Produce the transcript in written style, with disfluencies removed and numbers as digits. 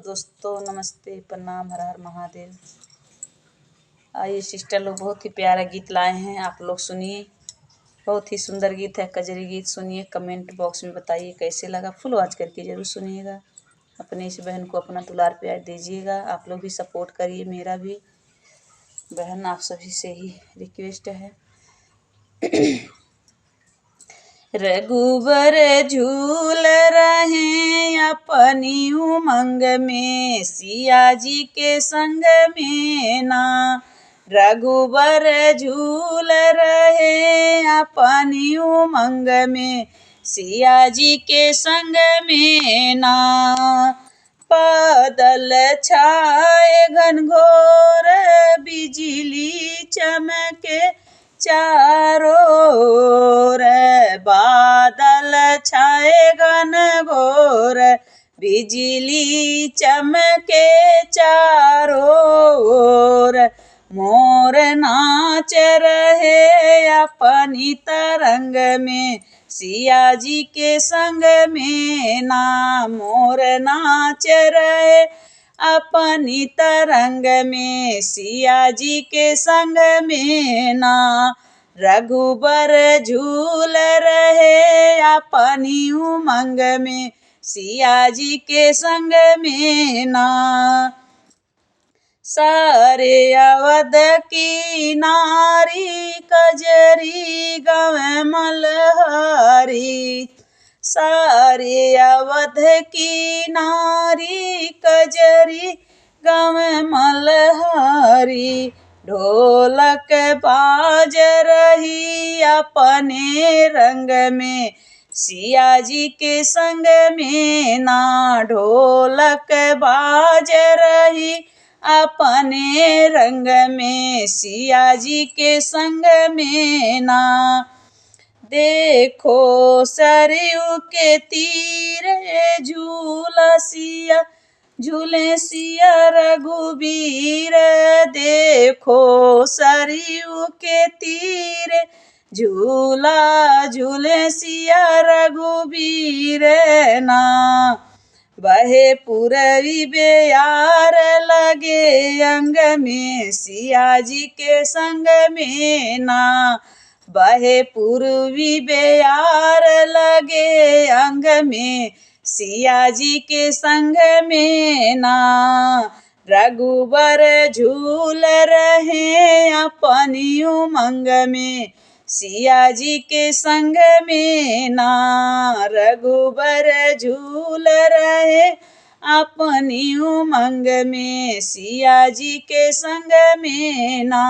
दोस्तों, नमस्ते, प्रणाम, हर हर महादेव। आइए सिस्टर लोग बहुत ही प्यारा गीत लाए हैं, आप लोग सुनिए। बहुत ही सुंदर गीत है, कजरी गीत। सुनिए, कमेंट बॉक्स में बताइए कैसे लगा। फुल वॉच करके ज़रूर सुनिएगा। अपने इस बहन को अपना दुलार प्यार दीजिएगा। आप लोग भी सपोर्ट करिए, मेरा भी बहन आप सभी से ही रिक्वेस्ट है। रघुबर झूल रहे अपनी उमंग में, सिया जी के संग में ना। रघुबर झूल रहे अपनी उमंग में, सिया जी के संग में ना। बादल छाए घनघोर, बिजली चमके चारों ओर। बादल छाए घनघोर, बिजली चमके चारों ओर। मोर नाच रहे अपनी तरंग में, सिया जी के संग में ना। मोर नाच रहे अपनी तरंग में, सिया जी के संग में ना। रघुबर झूल रहे अपनी उमंग में, सिया जी के संग में ना। सारे अवध की नारी कजरी गावे मल्हारी। सारे अवध की नारी कजरी गावे मल्हारी। ढोलक बाज रही अपने रंग में, सिया जी के संग में ना। ढोलक बाज रही अपने रंग में, सिया जी के संग में ना। देखो सरयू के तीरे झूला सिया, झूले सिया रघुबीर। देखो सरयू के तीरे झूला झूले सिया रघुबीर ना। बहे पूरबी बेयार लगे अंग में, सिया जी के संग में ना। बहे पूर्वी बेयार लगे अंग में, सिया जी के संग में ना। रघुबर झूल रहे अपनी उमंग में, सिया जी के संग में ना। रघुबर झूल रहे अपनी उमंग में, सिया जी के संग में ना।